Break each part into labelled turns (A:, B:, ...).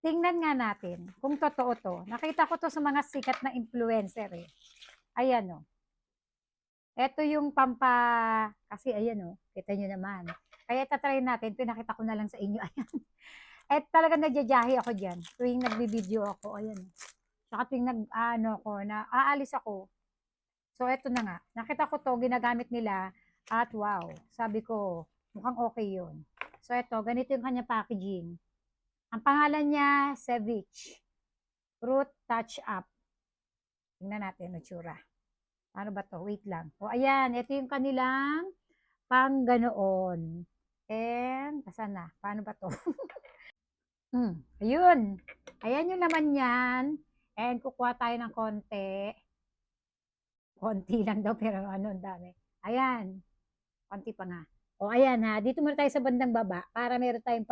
A: tingnan nga natin kung totoo to. Nakita ko to sa mga sikat na influencer eh. Ayan o. Ito yung kasi ayan o, kita nyo naman. Kaya itatry natin, pinakita ko na lang sa inyo. Ayan. Eh talagang nadyajahi ako dyan. Tuwing nagbibideo ako, ayan. Saka tuwing aalis ako. So eto na nga, nakita ko to, ginagamit nila. At wow, sabi ko, mukhang okay yun. So eto, ganito yung kanya packaging. Ang pangalan niya, Ceviche Fruit Touch Up. Tingnan natin, tsura. Ano ba to? Wait lang. O ayan, ito yung kanilang pang ganoon. And, asan na? Paano ba to? Ayun. Ayan yung laman yan. And kukuha tayo ng konti. Konti lang daw, pero ano, ang dami. Ayan. Konti pa nga. O ayan ha, dito muna tayo sa bandang baba para meron tayong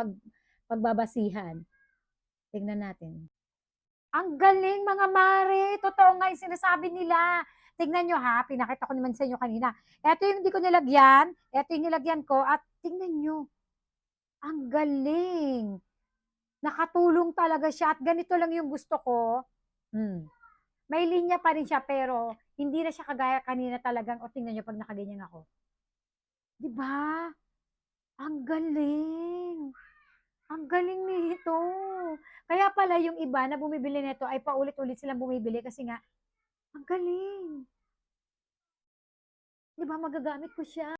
A: pagbabasihan. Tingnan natin. Ang galing mga mare. Totoo nga yung sinasabi nila. Tingnan nyo ha, pinakita ko naman sa inyo kanina. Ito yung hindi ko nilagyan. Ito yung nilagyan ko. At tingnan nyo. Ang galing. Nakatulong talaga siya. At ganito lang yung gusto ko. May linya pa rin siya pero hindi na siya kagaya kanina talagang. O tingnan nyo pag nakaganyan ako. Diba? Ang galing. Ang galing nito. Kaya pala yung iba na bumibili nito ay paulit-ulit silang bumibili kasi nga, ang galing. Di ba magagamit ko siya?